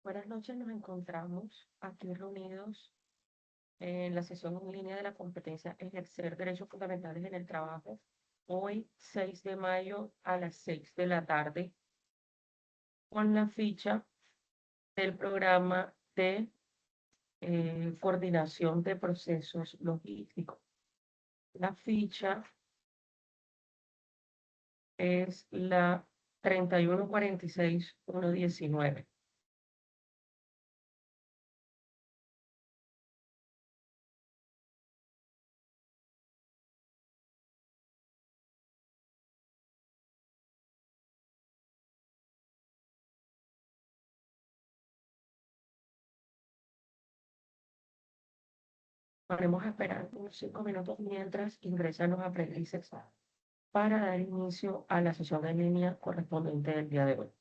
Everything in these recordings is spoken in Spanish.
Buenas noches, nos encontramos aquí reunidos en la sesión en línea de la competencia Ejercer Derechos Fundamentales en el Trabajo, hoy 6 de mayo a las 6 de la tarde, con la ficha del programa de coordinación de procesos logísticos. La ficha es la 3146119. Podemos esperar unos 5 minutos mientras ingresan los aprendices para dar inicio a la sesión en línea correspondiente del día de hoy.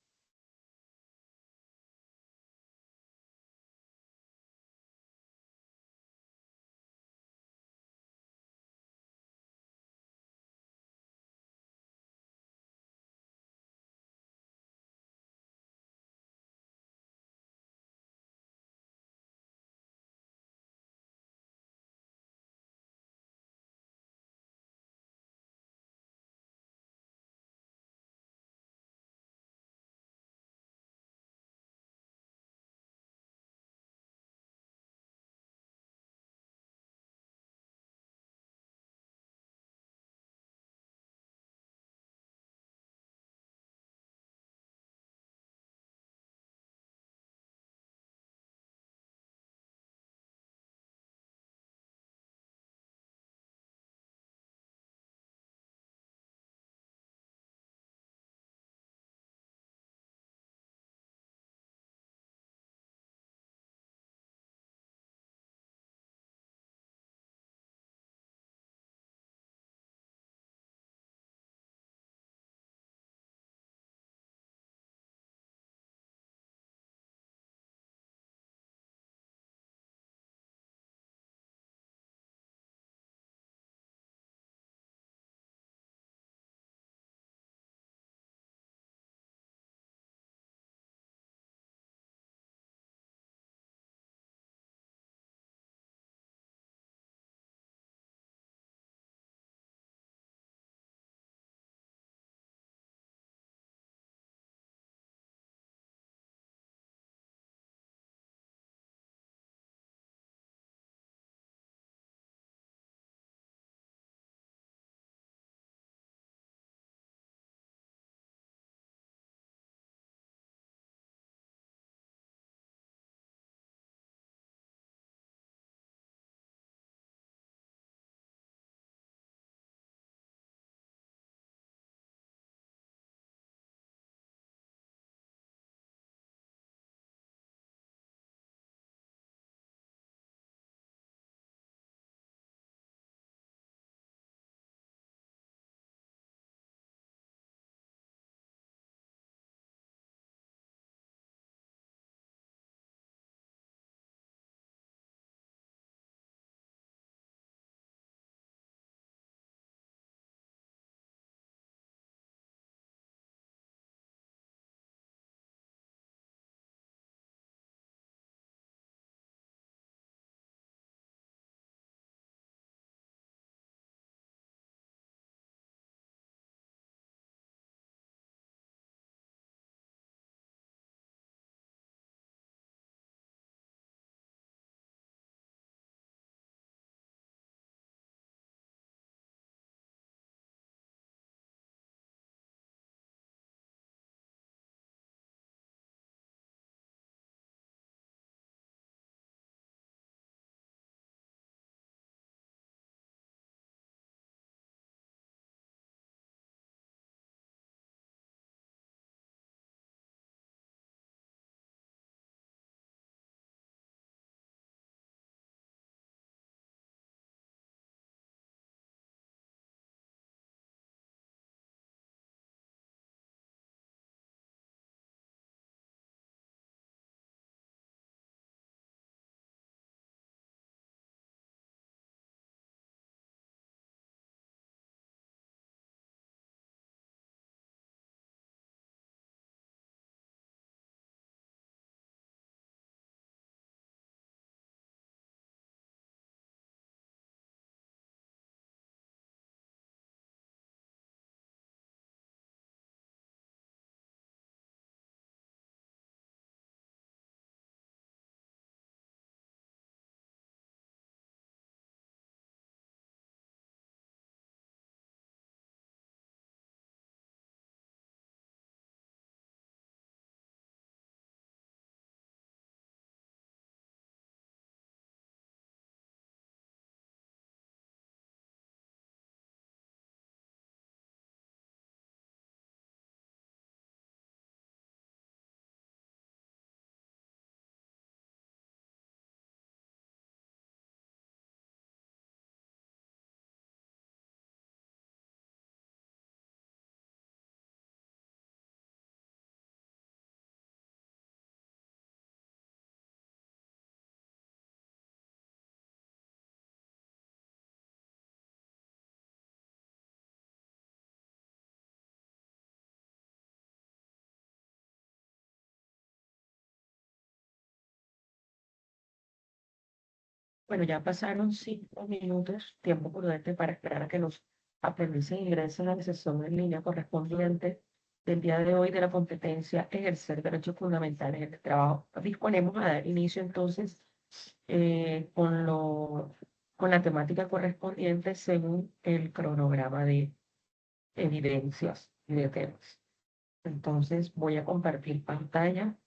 Bueno, ya pasaron 5 minutos, tiempo prudente para esperar a que los aprendices ingresen a la sesión en línea correspondiente del día de hoy de la competencia ejercer derechos fundamentales en el trabajo. Disponemos a dar inicio entonces con la temática correspondiente según el cronograma de evidencias y de temas. Entonces voy a compartir pantalla.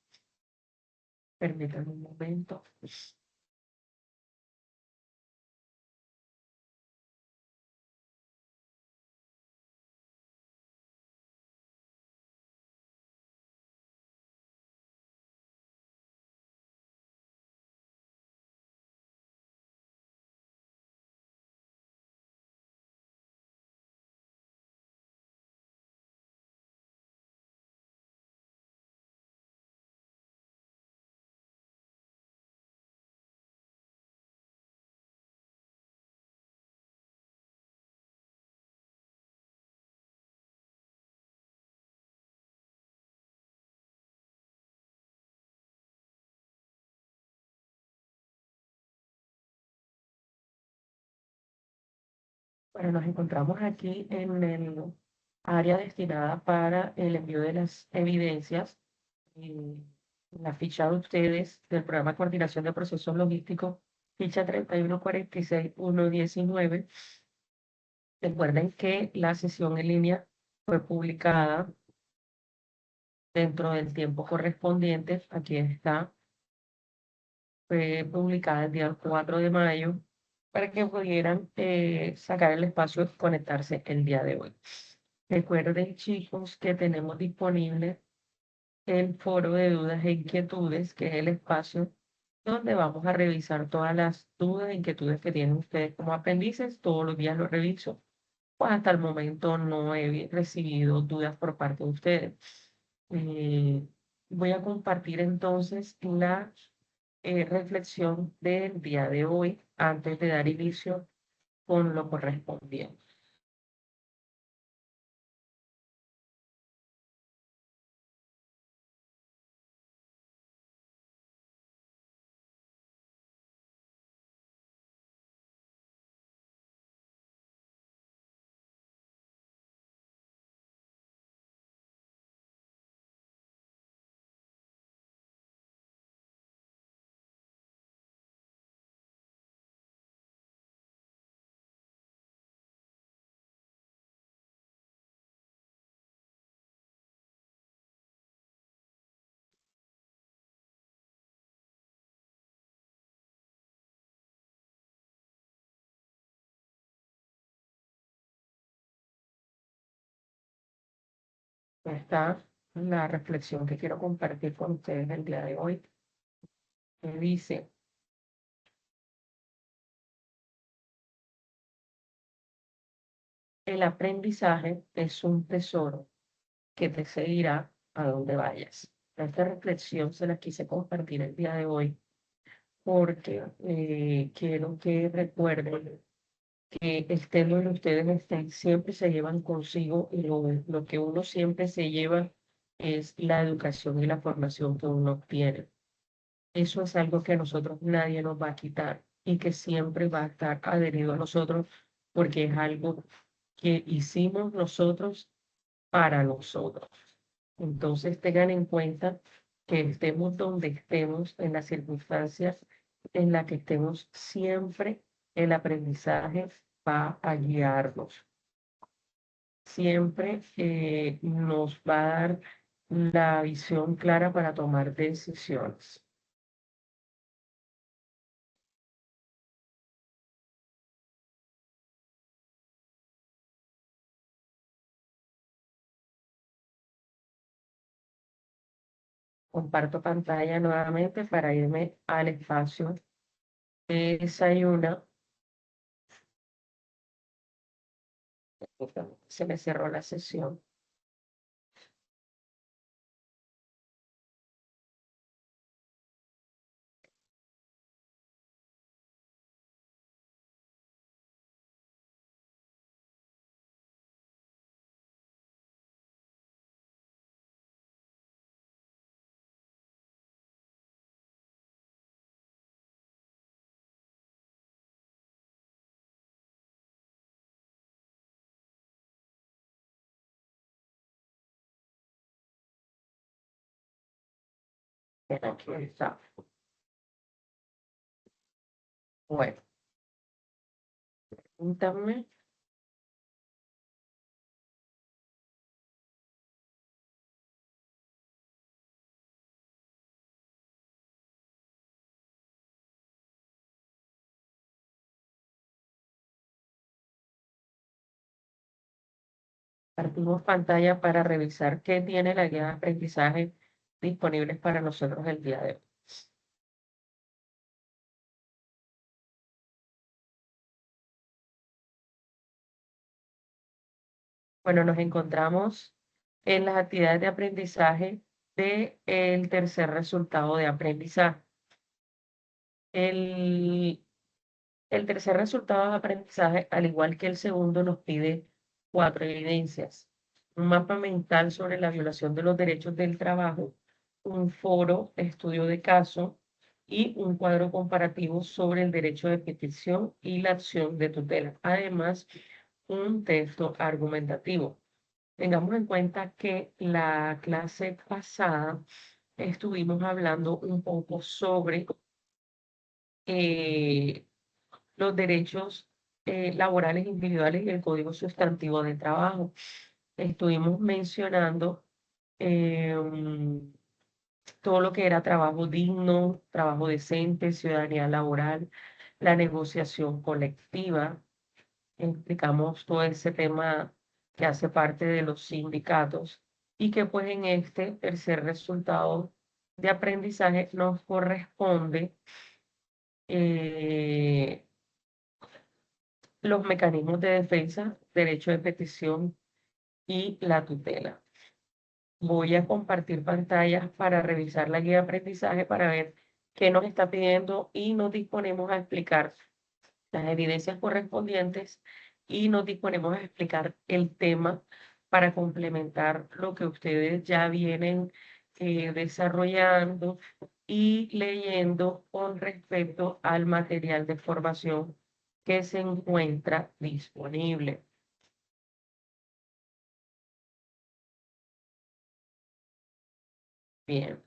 Permítanme un momento. Bueno, nos encontramos aquí en el área destinada para el envío de las evidencias. eh, la ficha de ustedes del programa de coordinación de procesos logísticos, ficha 3146119. Recuerden que la sesión en línea fue publicada dentro del tiempo correspondiente. Aquí está, fue publicada el día 4 de mayo para que pudieran sacar el espacio y conectarse el día de hoy. Recuerden, chicos, que tenemos disponible el foro de dudas e inquietudes, que es el espacio donde vamos a revisar todas las dudas e inquietudes que tienen ustedes como aprendices. Todos los días lo reviso. Pues hasta el momento no he recibido dudas por parte de ustedes. Eh, Voy a compartir entonces la reflexión del día de hoy antes de dar inicio con lo correspondiente. Está la reflexión que quiero compartir con ustedes el día de hoy, que dice: el aprendizaje es un tesoro que te seguirá a donde vayas. Esta reflexión se la quise compartir el día de hoy porque quiero que recuerden que estén donde ustedes estén, siempre se llevan consigo y lo que uno siempre se lleva es la educación y la formación que uno obtiene. Eso es algo que a nosotros nadie nos va a quitar y que siempre va a estar adherido a nosotros porque es algo que hicimos nosotros para nosotros. Entonces tengan en cuenta que estemos donde estemos, en las circunstancias en las que estemos, siempre el aprendizaje va a guiarnos. Siempre nos va a dar la visión clara para tomar decisiones. Comparto pantalla nuevamente para irme al espacio de desayuno. Se me cerró la sesión. Bien, aquí está. Bueno, cuéntame. Partimos pantalla para revisar qué tiene la guía de aprendizaje disponibles para nosotros el día de hoy. Bueno, nos encontramos en las actividades de aprendizaje del tercer resultado de aprendizaje. El, el tercer resultado de aprendizaje, al igual que el segundo, nos pide cuatro evidencias: un mapa mental sobre la violación de los derechos del trabajo, un foro de estudio de caso y un cuadro comparativo sobre el derecho de petición y la acción de tutela. Además, un texto argumentativo. Tengamos en cuenta que la clase pasada estuvimos hablando un poco sobre eh, los derechos laborales individuales y el Código Sustantivo de Trabajo. Estuvimos mencionando todo lo que era trabajo digno, trabajo decente, ciudadanía laboral, la negociación colectiva. Explicamos todo ese tema que hace parte de los sindicatos y que pues en este tercer resultado de aprendizaje nos corresponde eh, los mecanismos de defensa, derecho de petición y la tutela. Voy a compartir pantallas para revisar la guía de aprendizaje para ver qué nos está pidiendo y nos disponemos a explicar las evidencias correspondientes y nos disponemos a explicar el tema para complementar lo que ustedes ya vienen desarrollando y leyendo con respecto al material de formación que se encuentra disponible. Bien,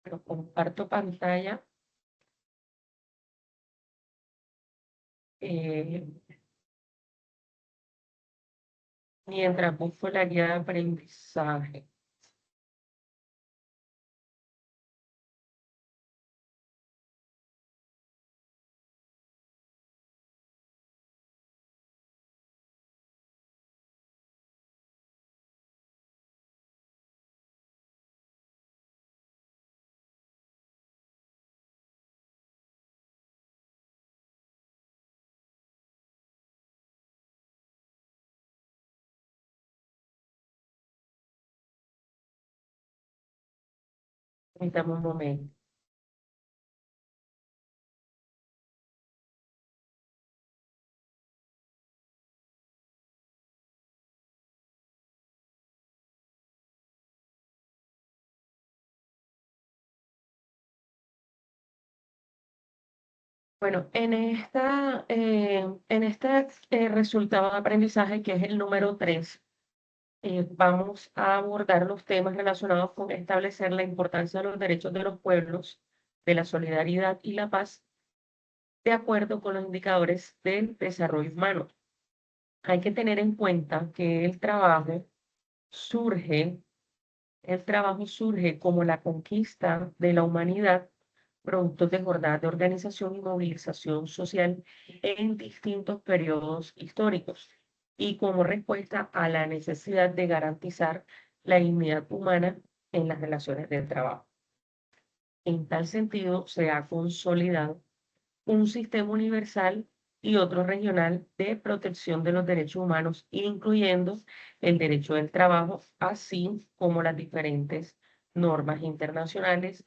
pero comparto pantalla eh, mientras busco la guía de aprendizaje. Permítame un momento. Bueno, en este resultado de aprendizaje, que es el número 3, vamos a abordar los temas relacionados con establecer la importancia de los derechos de los pueblos, de la solidaridad y la paz, de acuerdo con los indicadores del desarrollo humano. Hay que tener en cuenta que surge el trabajo surge como la conquista de la humanidad, producto de jornadas de organización y movilización social en distintos periodos históricos y como respuesta a la necesidad de garantizar la dignidad humana en las relaciones de trabajo. En tal sentido, se ha consolidado un sistema universal y otro regional de protección de los derechos humanos, incluyendo el derecho del trabajo, así como las diferentes normas internacionales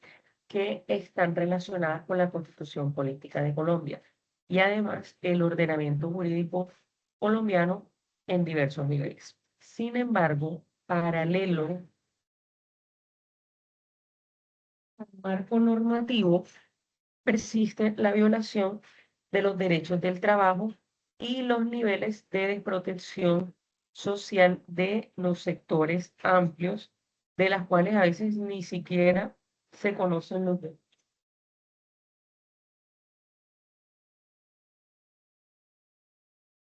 que están relacionadas con la Constitución Política de Colombia y además el ordenamiento jurídico colombiano en diversos niveles. Sin embargo, paralelo al marco normativo, persiste la violación de los derechos del trabajo y los niveles de desprotección social de los sectores amplios, de las cuales a veces ni siquiera se conocen los derechos.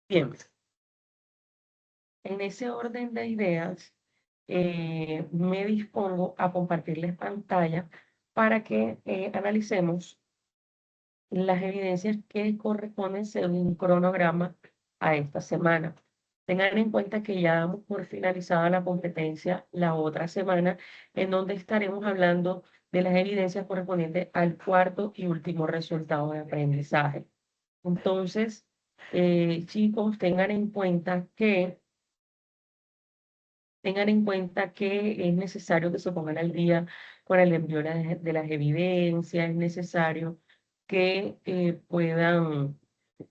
Bien, en ese orden de ideas, me dispongo a compartirles pantalla para que analicemos las evidencias que corresponden según un cronograma a esta semana. Tengan en cuenta que ya damos por finalizada la competencia la otra semana, en donde estaremos hablando de las evidencias correspondientes al cuarto y último resultado de aprendizaje. Entonces, chicos, tengan en cuenta que es necesario que se pongan al día con el envío de las evidencias, es necesario que puedan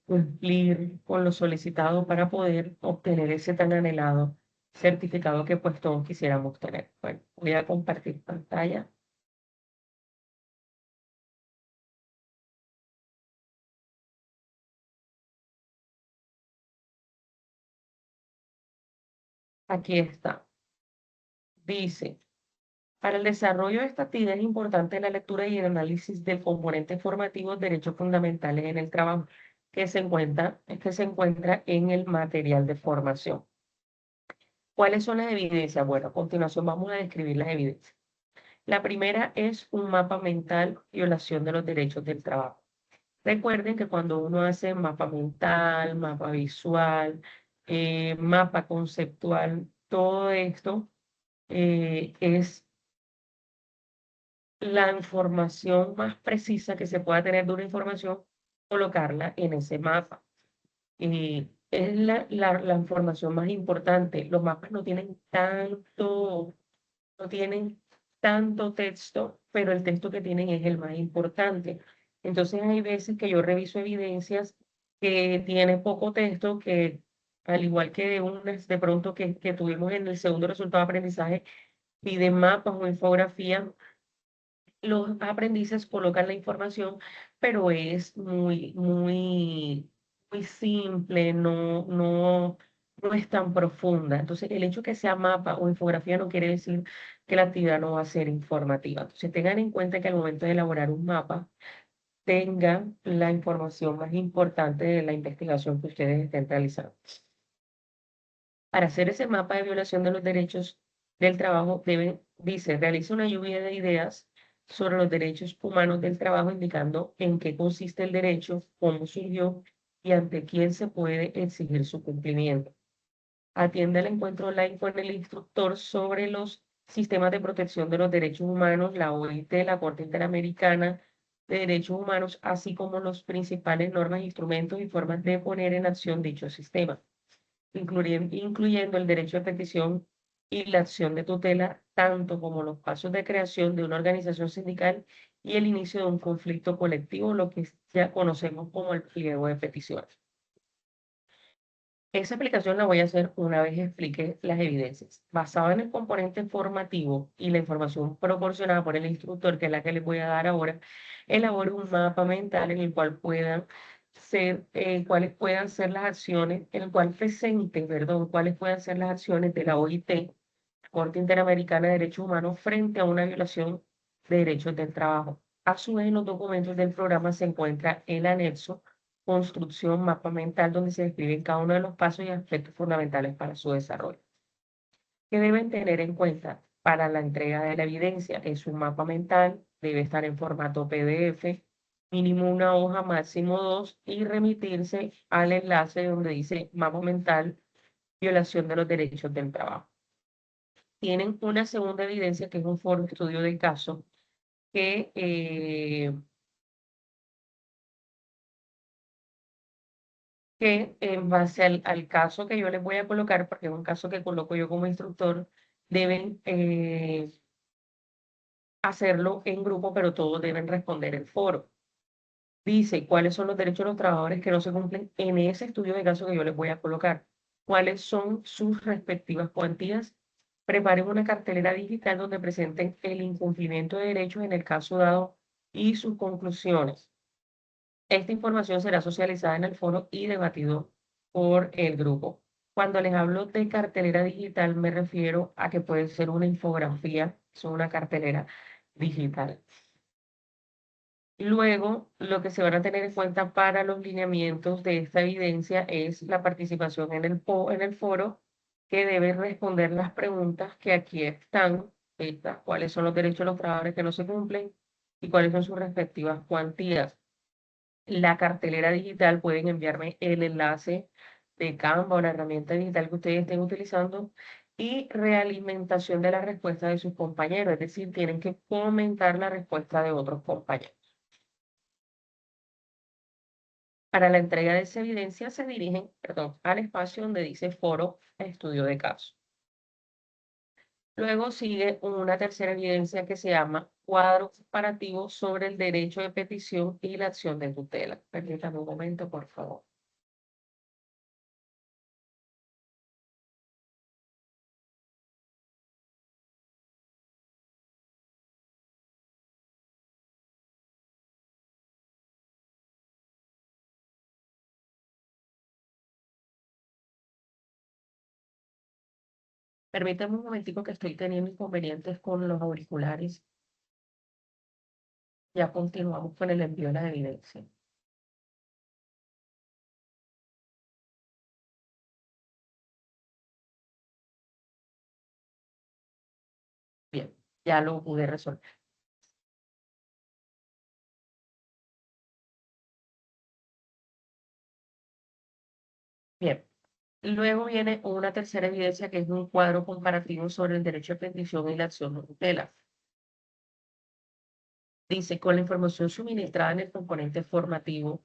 cumplir con lo solicitado para poder obtener ese tan anhelado certificado que pues todos quisiéramos tener. Bueno, voy a compartir pantalla. Aquí está. Dice, para el desarrollo de esta actividad es importante la lectura y el análisis del componente formativo de derechos fundamentales en el trabajo que se encuentra en el material de formación. ¿Cuáles son las evidencias? Bueno, a continuación vamos a describir las evidencias. La primera es un mapa mental, violación de los derechos del trabajo. Recuerden que cuando uno hace mapa mental, mapa visual, mapa conceptual, todo esto es la información más precisa que se pueda tener de una información, colocarla en ese mapa. Es la información más importante. Los mapas no tienen tanto texto, pero el texto que tienen es el más importante. Entonces hay veces que yo reviso evidencias que tienen poco texto, que al igual que de unas de pronto que tuvimos en el segundo resultado de aprendizaje, piden mapas o infografías, los aprendices colocan la información, pero es muy simple, no es tan profunda. Entonces, el hecho que sea mapa o infografía no quiere decir que la actividad no va a ser informativa. Entonces, tengan en cuenta que al momento de elaborar un mapa, tengan la información más importante de la investigación que ustedes estén realizando. Para hacer ese mapa de violación de los derechos del trabajo, dice, realiza una lluvia de ideas sobre los derechos humanos del trabajo, indicando en qué consiste el derecho, cómo surgió y ante quién se puede exigir su cumplimiento. Atiende al encuentro online con el instructor sobre los sistemas de protección de los derechos humanos, la OIT, la Corte Interamericana de Derechos Humanos, así como los principales normas, instrumentos y formas de poner en acción dicho sistema, incluyendo el derecho de petición y la acción de tutela, tanto como los pasos de creación de una organización sindical y el inicio de un conflicto colectivo, lo que ya conocemos como el pliego de peticiones. Esa explicación la voy a hacer una vez explique las evidencias. Basado en el componente formativo y la información proporcionada por el instructor, que es la que les voy a dar ahora, elaboro un mapa mental en el cual cuáles puedan ser las acciones, en el cual presente, perdón, cuáles puedan ser las acciones de la OIT, Corte Interamericana de Derechos Humanos, frente a una violación de derechos del trabajo. A su vez, en los documentos del programa se encuentra el anexo construcción mapa mental, donde se describen cada uno de los pasos y aspectos fundamentales para su desarrollo. ¿Qué deben tener en cuenta para la entrega de la evidencia? Es un mapa mental, debe estar en formato PDF, mínimo una hoja, máximo dos, y remitirse al enlace donde dice mapa mental, violación de los derechos del trabajo. Tienen una segunda evidencia que es un foro de estudio del caso que en base al caso que yo les voy a colocar, porque es un caso que coloco yo como instructor, deben hacerlo en grupo, pero todos deben responder el foro. Dice cuáles son los derechos de los trabajadores que no se cumplen en ese estudio de caso que yo les voy a colocar, cuáles son sus respectivas cuantías. Preparen una cartelera digital donde presenten el incumplimiento de derechos en el caso dado y sus conclusiones. Esta información será socializada en el foro y debatido por el grupo. Cuando les hablo de cartelera digital, me refiero a que puede ser una infografía, es una cartelera digital. Luego, lo que se van a tener en cuenta para los lineamientos de esta evidencia es la participación en en el foro, que debe responder las preguntas que aquí están, estas, cuáles son los derechos de los trabajadores que no se cumplen y cuáles son sus respectivas cuantías. La cartelera digital, pueden enviarme el enlace de Canva o la herramienta digital que ustedes estén utilizando y realimentación de la respuesta de sus compañeros, es decir, tienen que comentar la respuesta de otros compañeros. Para la entrega de esa evidencia se dirigen, perdón, al espacio donde dice foro estudio de caso. Luego sigue una tercera evidencia que se llama cuadro comparativo sobre el derecho de petición y la acción de tutela. Permítame un momento, por favor. Permítame un momentico que estoy teniendo inconvenientes con los auriculares. Ya continuamos con el envío de la evidencia. Bien, ya lo pude resolver. Bien, luego viene una tercera evidencia que es un cuadro comparativo sobre el derecho de petición y la acción de tutela. Dice, con la información suministrada en el componente formativo,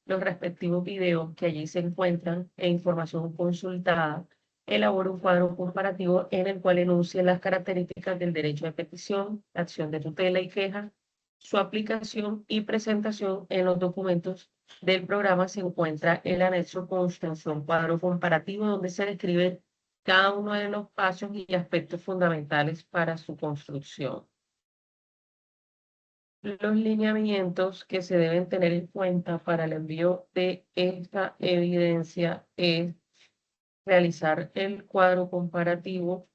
los respectivos videos que allí se encuentran e información consultada, elabora un cuadro comparativo en el cual enuncia las características del derecho de petición, acción de tutela y queja, su aplicación y presentación en los documentos del programa. Se encuentra el anexo Constitución cuadro comparativo donde se describe cada uno de los pasos y aspectos fundamentales para su construcción. Los lineamientos que se deben tener en cuenta para el envío de esta evidencia es realizar el cuadro comparativo.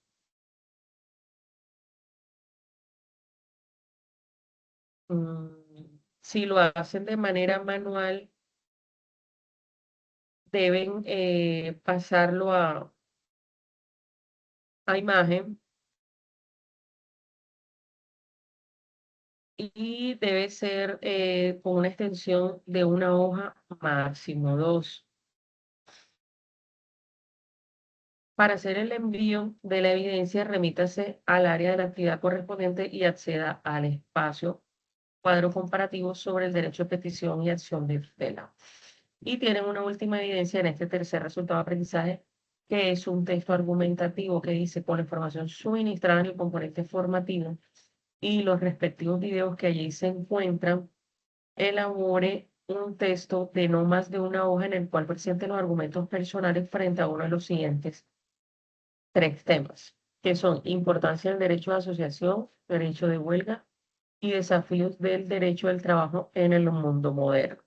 Si lo hacen de manera manual, deben pasarlo a imagen y debe ser con una extensión de una hoja, máximo dos. Para hacer el envío de la evidencia, remítase al área de la actividad correspondiente y acceda al espacio cuadro comparativo sobre el derecho de petición y acción de tutela. Y tienen una última evidencia en este tercer resultado de aprendizaje, que es un texto argumentativo que dice, con la información suministrada en el componente formativo y los respectivos videos que allí se encuentran, elabore un texto de no más de una hoja en el cual presente los argumentos personales frente a uno de los siguientes tres temas, que son importancia del derecho de asociación, derecho de huelga y desafíos del derecho del trabajo en el mundo moderno.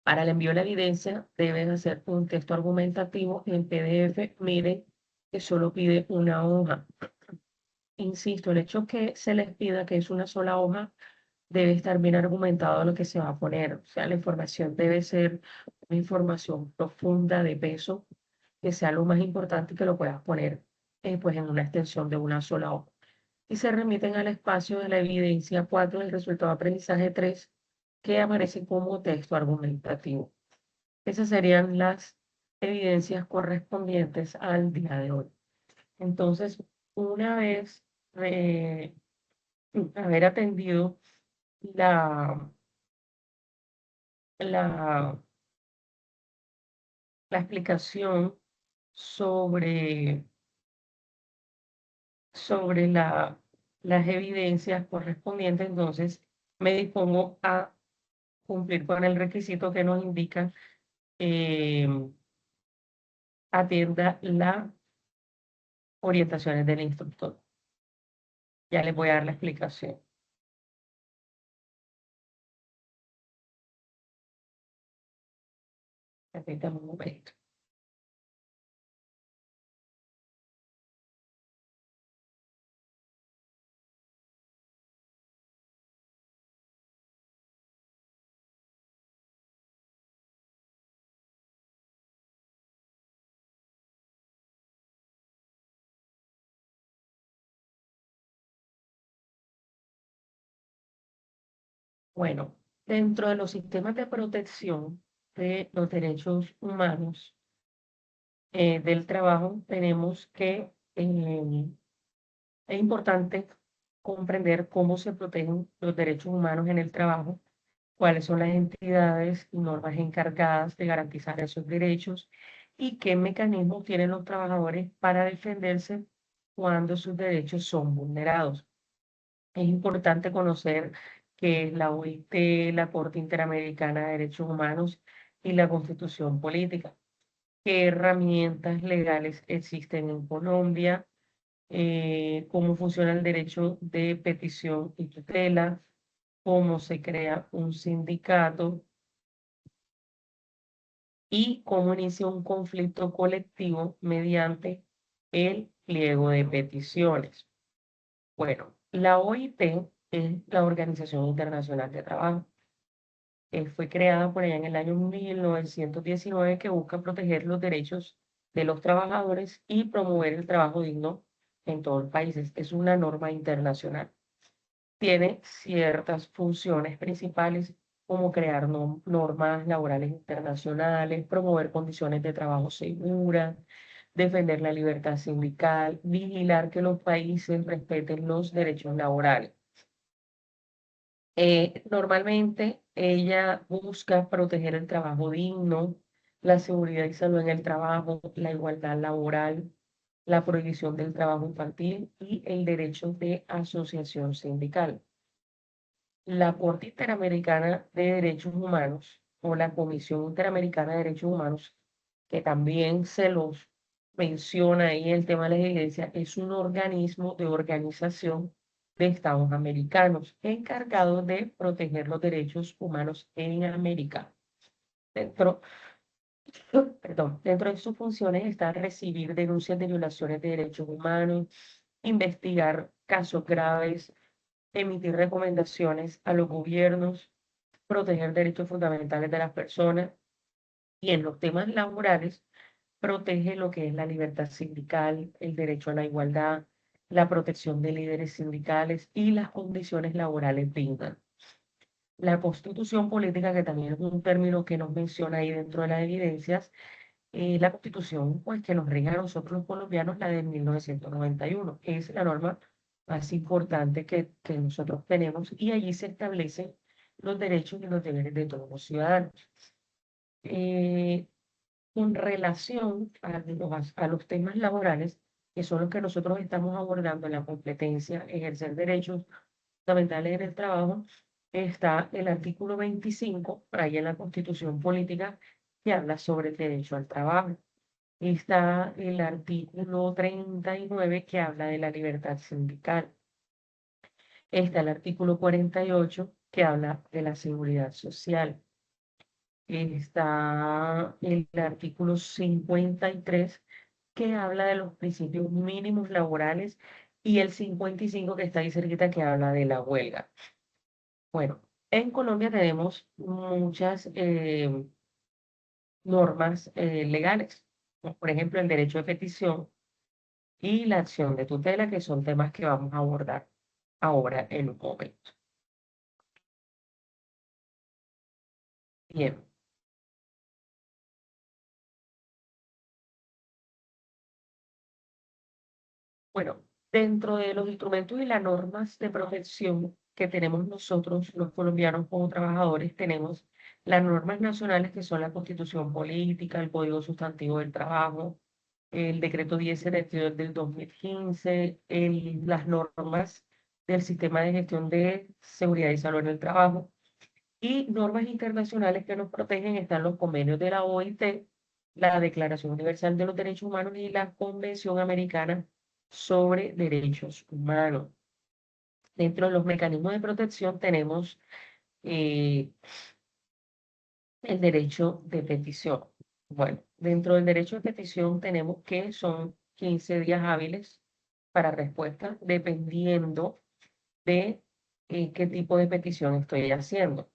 Para el envío de la evidencia deben hacer un texto argumentativo en PDF. Miren que solo pide una hoja. Insisto, el hecho que se les pida que es una sola hoja debe estar bien argumentado lo que se va a poner. O sea, la información debe ser una información profunda de peso, que sea lo más importante y que lo puedas poner pues en una extensión de una sola hoja. Y se remiten al espacio de la evidencia 4 del resultado de aprendizaje 3, que aparece como texto argumentativo. Esas serían las evidencias correspondientes al día de hoy. Entonces, una vez haber atendido la, la, la explicación sobre, sobre las evidencias correspondientes, entonces me dispongo a cumplir con el requisito que nos indica, eh, atienda las orientaciones del instructor. Ya les voy a dar la explicación. Permítame un momento. Bueno, dentro de los sistemas de protección de los derechos humanos del trabajo, tenemos que es importante comprender cómo se protegen los derechos humanos en el trabajo, cuáles son las entidades y normas encargadas de garantizar esos derechos y qué mecanismos tienen los trabajadores para defenderse cuando sus derechos son vulnerados. Es importante conocer que la OIT, la Corte Interamericana de Derechos Humanos y la Constitución Política, qué herramientas legales existen en Colombia, cómo funciona el derecho de petición y tutela, cómo se crea un sindicato y cómo inicia un conflicto colectivo mediante el pliego de peticiones. Bueno, la OIT es la Organización Internacional de Trabajo. Fue creada por allá en el año 1919 que busca proteger los derechos de los trabajadores y promover el trabajo digno en todos los países. Es una norma internacional. Tiene ciertas funciones principales como crear normas laborales internacionales, promover condiciones de trabajo seguras, defender la libertad sindical, vigilar que los países respeten los derechos laborales. Normalmente ella busca proteger el trabajo digno, la seguridad y salud en el trabajo, la igualdad laboral, la prohibición del trabajo infantil y el derecho de asociación sindical. La Corte Interamericana de Derechos Humanos o la Comisión Interamericana de Derechos Humanos, que también se los menciona ahí en el tema de la evidencia, es un organismo de organización de Estados americanos encargado de proteger los derechos humanos en América. Dentro, dentro de sus funciones está recibir denuncias de violaciones de derechos humanos, investigar casos graves, emitir recomendaciones a los gobiernos, proteger derechos fundamentales de las personas y en los temas laborales protege lo que es la libertad sindical, el derecho a la igualdad, la protección de líderes sindicales y las condiciones laborales dignas. La constitución política, que también es un término que nos menciona ahí dentro de las evidencias, la constitución pues, que nos rige a nosotros los colombianos, la de 1991, es la norma más importante que nosotros tenemos y allí se establecen los derechos y los deberes de todos los ciudadanos. Eh, con relación a los temas laborales, que son los que nosotros estamos abordando en la competencia, ejercer derechos fundamentales en el trabajo, está el artículo 25, ahí en la Constitución Política, que habla sobre el derecho al trabajo. Está el artículo 39 que habla de la libertad sindical. Está el artículo 48 que habla de la seguridad social. Está el artículo 53 que habla de los principios mínimos laborales y el 55 que está ahí cerquita que habla de la huelga. Bueno, en Colombia tenemos muchas normas legales, como por ejemplo el derecho de petición y la acción de tutela, que son temas que vamos a abordar ahora en un momento. Bien, bueno, dentro de los instrumentos y las normas de protección que tenemos nosotros, los colombianos como trabajadores, tenemos las normas nacionales que son la Constitución Política, el Código Sustantivo del Trabajo, el Decreto 1072 del 2015, las normas del Sistema de Gestión de Seguridad y Salud en el Trabajo y normas internacionales que nos protegen están los convenios de la OIT, la Declaración Universal de los Derechos Humanos y la Convención Americana sobre Derechos Humanos. Dentro de los mecanismos de protección tenemos eh, el derecho de petición. Bueno, dentro del derecho de petición tenemos que son 15 días hábiles para respuesta, dependiendo de qué tipo de petición estoy haciendo.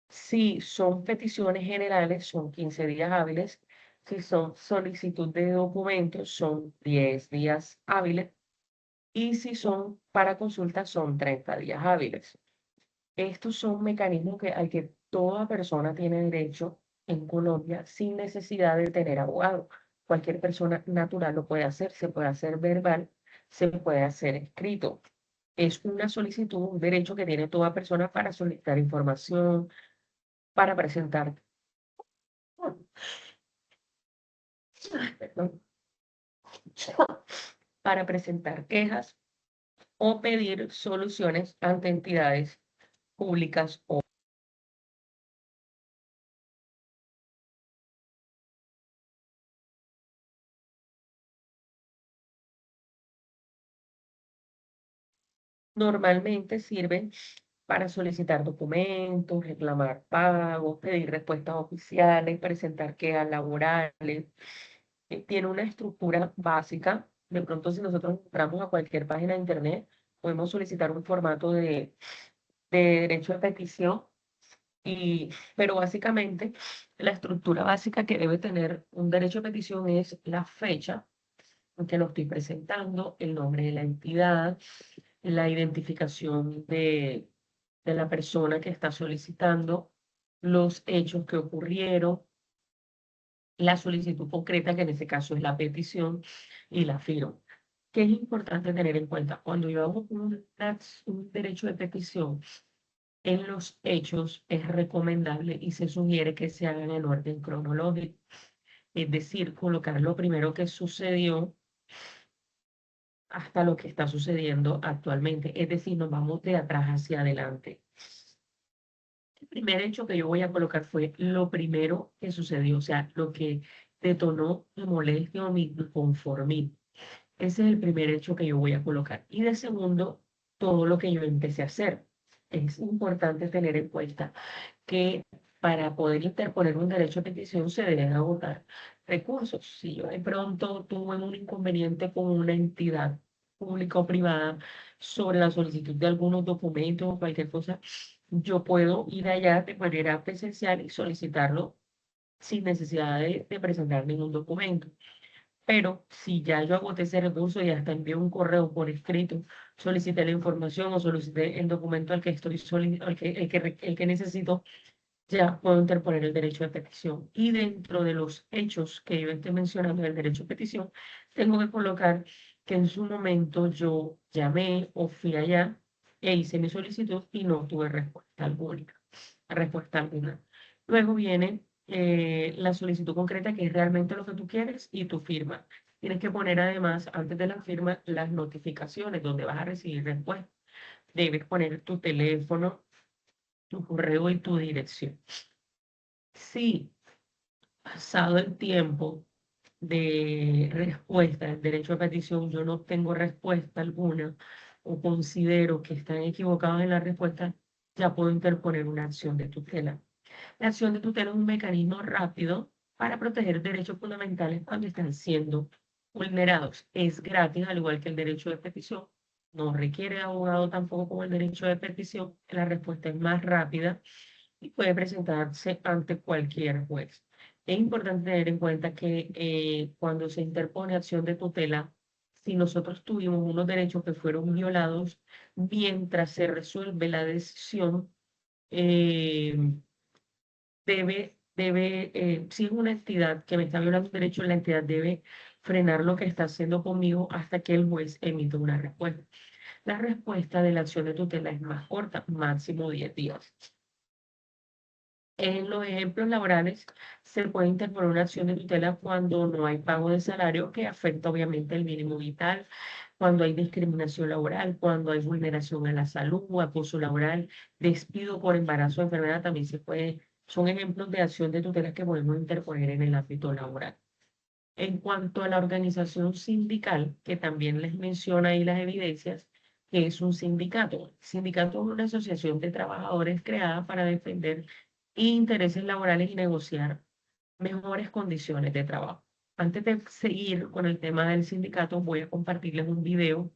Si son peticiones generales, son 15 días hábiles. Si son solicitud de documentos, son 10 días hábiles. Y si son para consulta, son 30 días hábiles. Estos son mecanismos al que toda persona tiene derecho en Colombia sin necesidad de tener abogado. Cualquier persona natural lo puede hacer, se puede hacer verbal, se puede hacer escrito. Es una solicitud, un derecho que tiene toda persona para solicitar información, para presentar, perdón, para presentar quejas o pedir soluciones ante entidades públicas o normalmente sirven para solicitar documentos, reclamar pagos, pedir respuestas oficiales, presentar quejas laborales. Tiene una estructura básica. De pronto, si nosotros entramos a cualquier página de internet, podemos solicitar un formato de derecho de petición. Pero básicamente, la estructura básica que debe tener un derecho de petición es la fecha en que lo estoy presentando, el nombre de la entidad, la identificación de la persona que está solicitando, los hechos que ocurrieron, la solicitud concreta, que en este caso es la petición, y la firma. ¿Qué es importante tener en cuenta? Cuando yo hago un derecho de petición, en los hechos es recomendable y se sugiere que se hagan en orden cronológico, es decir, colocar lo primero que sucedió hasta lo que está sucediendo actualmente, es decir, nos vamos de atrás hacia adelante. El primer hecho que yo voy a colocar fue lo primero que sucedió, o sea, lo que detonó mi molestia o mi inconformismo. Ese es el primer hecho que yo voy a colocar. Y de segundo, todo lo que yo empecé a hacer. Es importante tener en cuenta que para poder interponer un derecho de petición se deben agotar recursos. Si yo de pronto tuve un inconveniente con una entidad pública o privada sobre la solicitud de algunos documentos o cualquier cosa, yo puedo ir allá de manera presencial y solicitarlo sin necesidad de presentar ningún documento. Pero si ya yo agoté ese recurso y hasta envié un correo por escrito, solicité la información o solicité el documento al que estoy el que necesito, ya puedo interponer el derecho de petición. Y dentro de los hechos que yo esté mencionando del derecho de petición, tengo que colocar que en su momento yo llamé o fui allá e hice mi solicitud y no tuve respuesta alguna. Luego viene la solicitud concreta, que es realmente lo que tú quieres, y tu firma. Tienes que poner además, antes de la firma, las notificaciones donde vas a recibir respuesta. Debes poner tu teléfono, tu correo y tu dirección. Si pasado el tiempo de respuesta del derecho a petición, yo no tengo respuesta alguna o considero que están equivocados en la respuesta, ya puedo interponer una acción de tutela. La acción de tutela es un mecanismo rápido para proteger derechos fundamentales cuando están siendo vulnerados. Es gratis, al igual que el derecho de petición. No requiere abogado tampoco como el derecho de petición. La respuesta es más rápida y puede presentarse ante cualquier juez. Es importante tener en cuenta que cuando se interpone acción de tutela, si nosotros tuvimos unos derechos que fueron violados, mientras se resuelve la decisión, eh, si es una entidad que me está violando un derecho, la entidad debe frenar lo que está haciendo conmigo hasta que el juez emita una respuesta. La respuesta de la acción de tutela es más corta, máximo 10 días. En los ejemplos laborales se puede interponer una acción de tutela cuando no hay pago de salario que afecta obviamente el mínimo vital, cuando hay discriminación laboral, cuando hay vulneración a la salud, acoso laboral, despido por embarazo o enfermedad, también se puede, son ejemplos de acción de tutela que podemos interponer en el ámbito laboral. En cuanto a la organización sindical, que también les menciona ahí las evidencias, que es un sindicato. El sindicato es una asociación de trabajadores creada para defender intereses laborales y negociar mejores condiciones de trabajo. Antes de seguir con el tema del sindicato, voy a compartirles un video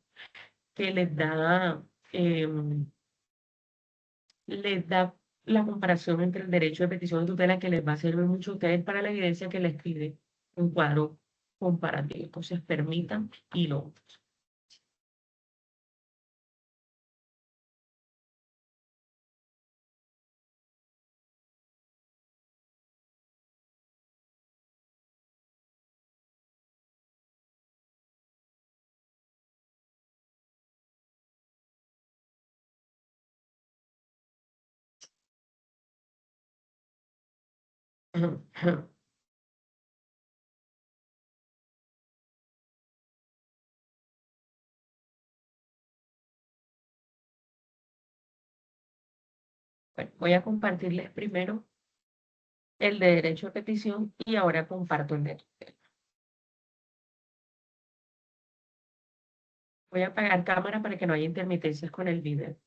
que les da la comparación entre el derecho de petición de tutela que les va a servir mucho a ustedes para la evidencia que les pide un cuadro comparativo. Entonces, permitan y lo. Bueno, voy a compartirles primero el de derecho de petición y ahora comparto el de tutela. Voy a apagar cámara para que no haya intermitencias con el video.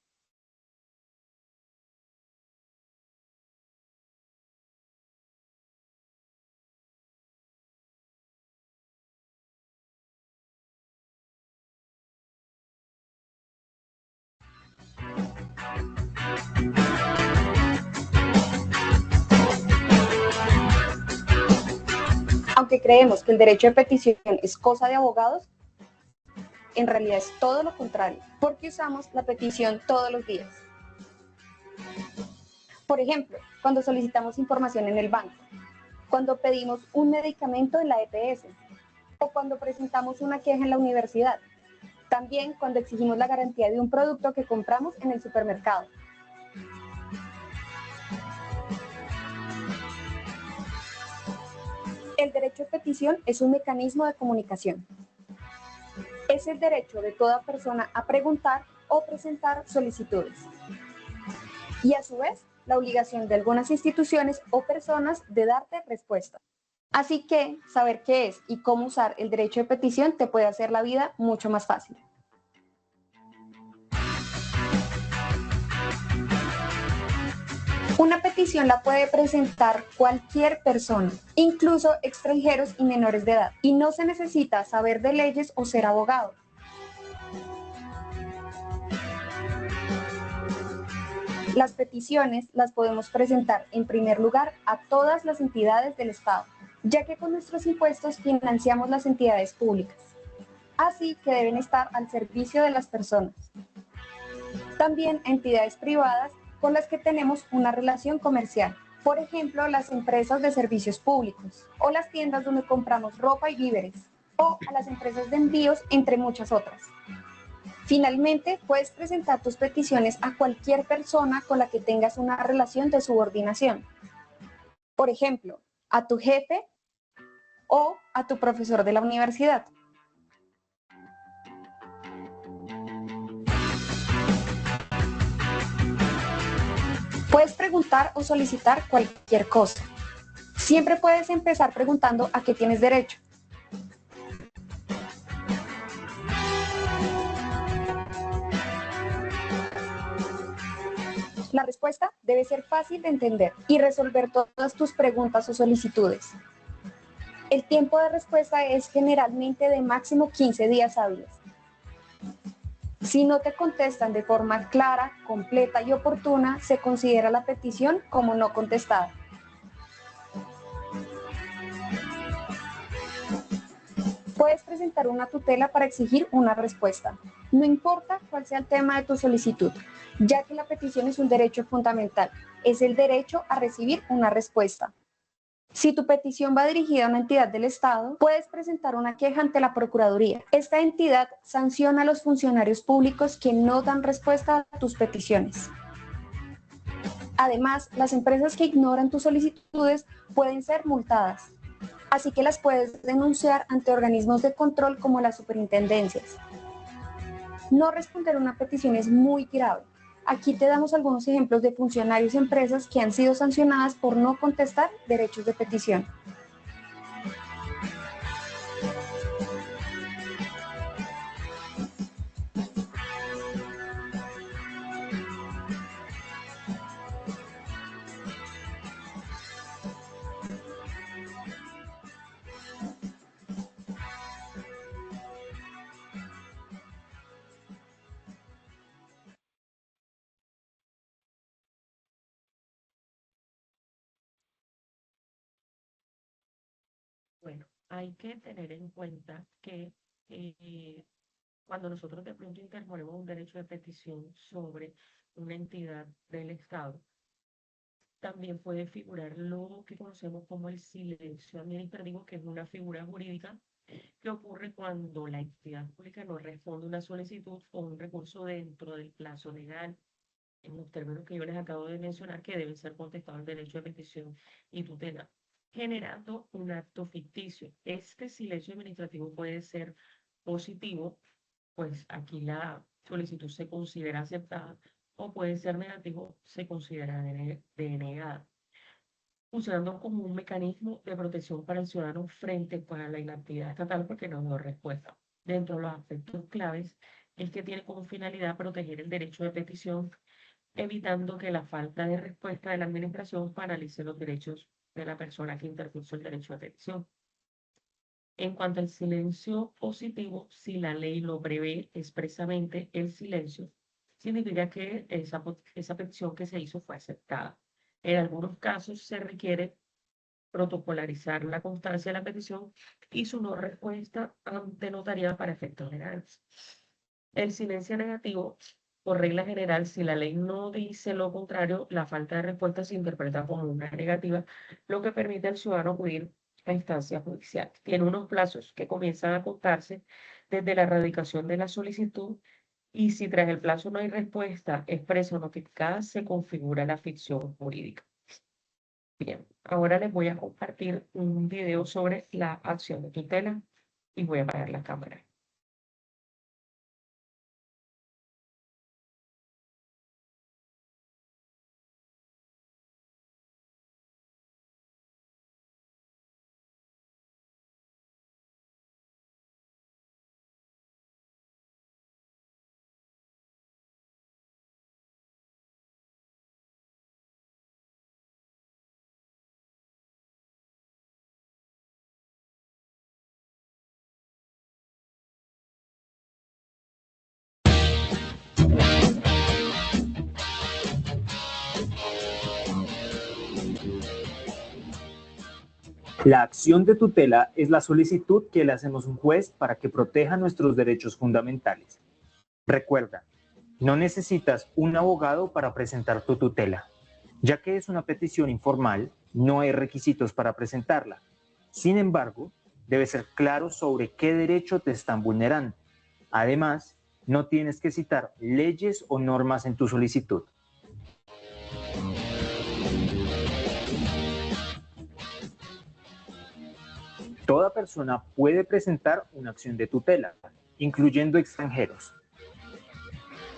Aunque creemos que el derecho de petición es cosa de abogados, en realidad es todo lo contrario, porque usamos la petición todos los días. Por ejemplo, cuando solicitamos información en el banco, cuando pedimos un medicamento en la EPS, o cuando presentamos una queja en la universidad. También cuando exigimos la garantía de un producto que compramos en el supermercado. El derecho de petición es un mecanismo de comunicación. Es el derecho de toda persona a preguntar o presentar solicitudes. Y a su vez, la obligación de algunas instituciones o personas de darte respuesta. Así que saber qué es y cómo usar el derecho de petición te puede hacer la vida mucho más fácil. Una petición la puede presentar cualquier persona, incluso extranjeros y menores de edad, y no se necesita saber de leyes o ser abogado. Las peticiones las podemos presentar en primer lugar a todas las entidades del Estado, ya que con nuestros impuestos financiamos las entidades públicas, así que deben estar al servicio de las personas. También a entidades privadas con las que tenemos una relación comercial, por ejemplo, las empresas de servicios públicos o las tiendas donde compramos ropa y víveres, o a las empresas de envíos, entre muchas otras. Finalmente, puedes presentar tus peticiones a cualquier persona con la que tengas una relación de subordinación. Por ejemplo, a tu jefe o a tu profesor de la universidad. Puedes preguntar o solicitar cualquier cosa. Siempre puedes empezar preguntando a qué tienes derecho. La respuesta debe ser fácil de entender y resolver todas tus preguntas o solicitudes. El tiempo de respuesta es generalmente de máximo 15 días hábiles. Si no te contestan de forma clara, completa y oportuna, se considera la petición como no contestada. Puedes presentar una tutela para exigir una respuesta. No importa cuál sea el tema de tu solicitud, ya que la petición es un derecho fundamental. Es el derecho a recibir una respuesta. Si tu petición va dirigida a una entidad del Estado, puedes presentar una queja ante la Procuraduría. Esta entidad sanciona a los funcionarios públicos que no dan respuesta a tus peticiones. Además, las empresas que ignoran tus solicitudes pueden ser multadas. Así que las puedes denunciar ante organismos de control como las superintendencias. No responder una petición es muy grave. Aquí te damos algunos ejemplos de funcionarios y empresas que han sido sancionadas por no contestar derechos de petición. hay que tener en cuenta que cuando nosotros de pronto interponemos un derecho de petición sobre una entidad del Estado, también puede figurar lo que conocemos como el silencio administrativo, que es una figura jurídica que ocurre cuando la entidad pública no responde una solicitud o un recurso dentro del plazo legal, en los términos que yo les acabo de mencionar, que deben ser contestados el derecho de petición y tutela, generando un acto ficticio. Este silencio administrativo puede ser positivo, pues aquí la solicitud se considera aceptada, o puede ser negativo, se considera denegada, funcionando como un mecanismo de protección para el ciudadano frente, pues, a la inactividad estatal porque no dio respuesta. Dentro de los aspectos claves es que tiene como finalidad proteger el derecho de petición, evitando que la falta de respuesta de la administración paralice los derechos de la persona que interpuso el derecho de petición. En cuanto al silencio positivo, si la ley lo prevé expresamente, el silencio significa que esa petición que se hizo fue aceptada. En algunos casos se requiere protocolarizar la constancia de la petición y su no respuesta ante notaría para efectos legales. El silencio negativo, por regla general, si la ley no dice lo contrario, la falta de respuesta se interpreta como una negativa, lo que permite al ciudadano acudir a instancia judicial. Tiene unos plazos que comienzan a contarse desde la erradicación de la solicitud y si tras el plazo no hay respuesta expresa o notificada, se configura la ficción jurídica. Bien, ahora les voy a compartir un video sobre la acción de tutela y voy a apagar la cámara. La acción de tutela es la solicitud que le hacemos a un juez para que proteja nuestros derechos fundamentales. Recuerda, no necesitas un abogado para presentar tu tutela. Ya que es una petición informal, no hay requisitos para presentarla. Sin embargo, debes ser claro sobre qué derecho te están vulnerando. Además, no tienes que citar leyes o normas en tu solicitud. Toda persona puede presentar una acción de tutela, incluyendo extranjeros.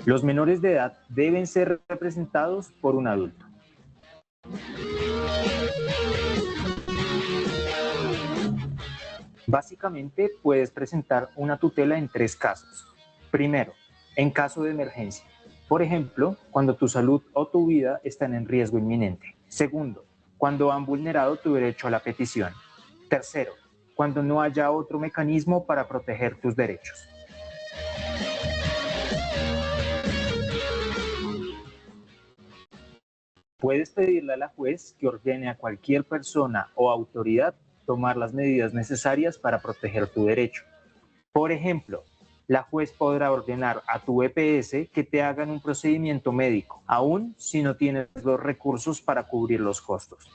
Los menores de edad deben ser representados por un adulto. Básicamente, puedes presentar una tutela en 3 casos. Primero, en caso de emergencia. Por ejemplo, cuando tu salud o tu vida están en riesgo inminente. Segundo, cuando han vulnerado tu derecho a la petición. Tercero, cuando no haya otro mecanismo para proteger tus derechos. Puedes pedirle a la juez que ordene a cualquier persona o autoridad tomar las medidas necesarias para proteger tu derecho. Por ejemplo, la juez podrá ordenar a tu EPS que te hagan un procedimiento médico, aun si no tienes los recursos para cubrir los costos.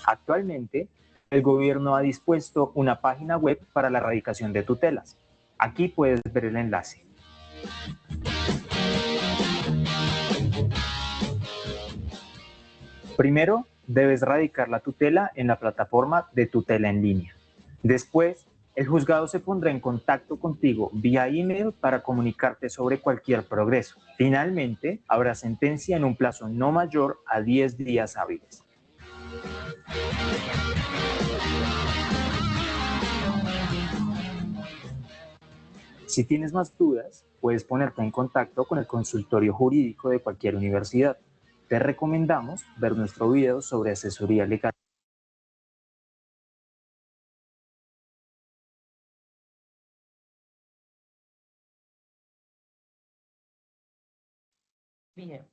Actualmente, el gobierno ha dispuesto una página web para la erradicación de tutelas. Aquí puedes ver el enlace. Primero, debes radicar la tutela en la plataforma de tutela en línea. Después, el juzgado se pondrá en contacto contigo vía email para comunicarte sobre cualquier progreso. Finalmente, habrá sentencia en un plazo no mayor a 10 días hábiles. Si tienes más dudas, puedes ponerte en contacto con el consultorio jurídico de cualquier universidad. Te recomendamos ver nuestro video sobre asesoría legal. Bien,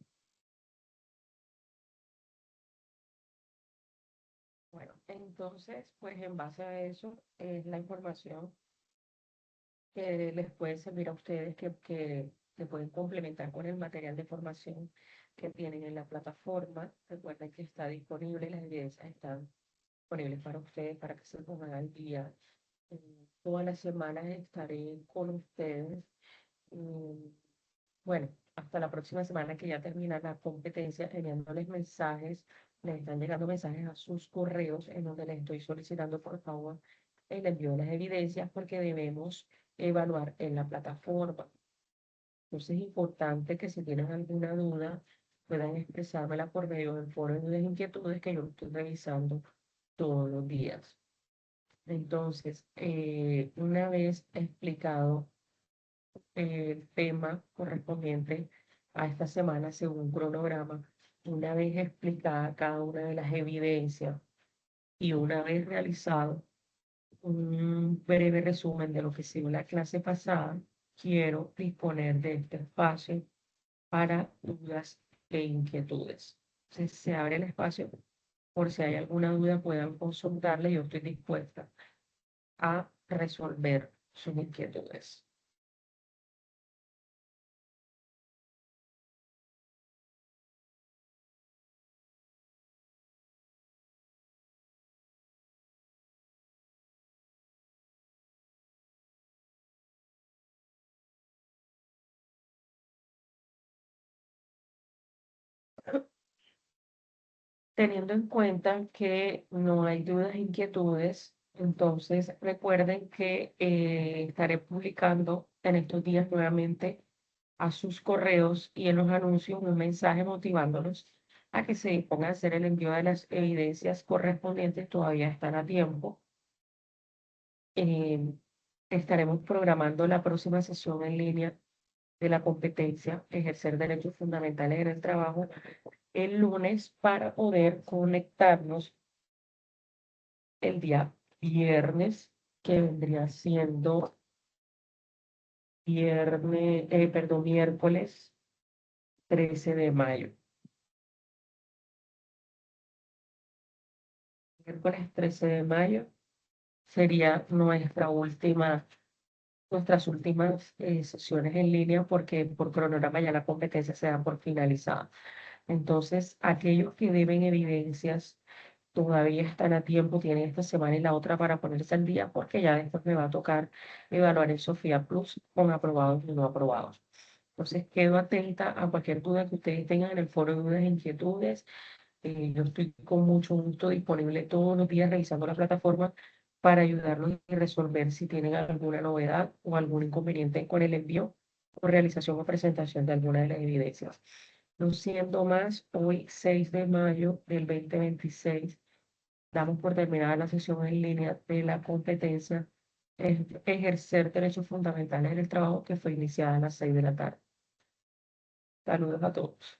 Entonces, pues en base a eso es la información que les puede servir a ustedes que pueden complementar con el material de formación que tienen en la plataforma. Recuerden que está disponible, las evidencias están disponibles para ustedes, para que se pongan al día. Todas las semanas estaré con ustedes. mm, Bueno, hasta la próxima semana que ya termina la competencia, enviándoles mensajes. Les están llegando mensajes a sus correos en donde les estoy solicitando, por favor, el envío de las evidencias porque debemos evaluar en la plataforma. Entonces es importante que si tienen alguna duda, puedan expresármela por medio del foro de dudas e inquietudes que yo estoy revisando todos los días. Entonces, una vez explicado el tema correspondiente a esta semana según cronograma, una vez explicada cada una de las evidencias y una vez realizado un breve resumen de lo que sido la clase pasada, quiero disponer de este espacio para dudas e inquietudes. Entonces, se abre el espacio por si hay alguna duda puedan consultarle. Yo estoy dispuesta a resolver sus inquietudes. Teniendo en cuenta que no hay dudas e inquietudes, entonces recuerden que estaré publicando en estos días nuevamente a sus correos y en los anuncios un mensaje motivándolos a que se dispongan a hacer el envío de las evidencias correspondientes, todavía están a tiempo. Eh, Estaremos programando la próxima sesión en línea de la competencia Ejercer Derechos Fundamentales en el Trabajo el lunes para poder conectarnos el día viernes, que vendría siendo miércoles 13 de mayo. Miércoles 13 de mayo sería nuestras últimas sesiones en línea porque por cronograma ya la competencia se da por finalizada. Entonces, aquellos que deben evidencias todavía están a tiempo, tienen esta semana y la otra para ponerse al día, porque ya después me va a tocar evaluar en Sofía Plus con aprobados y no aprobados. Entonces, quedo atenta a cualquier duda que ustedes tengan en el foro de dudas e inquietudes. Yo estoy con mucho gusto disponible todos los días revisando la plataforma para ayudarlos y resolver si tienen alguna novedad o algún inconveniente con el envío o realización o presentación de alguna de las evidencias. No siendo más, hoy 6 de mayo del 2026 damos por terminada la sesión en línea de la competencia Ejercer Derechos Fundamentales en el Trabajo que fue iniciada a las 6 de la tarde. Saludos a todos.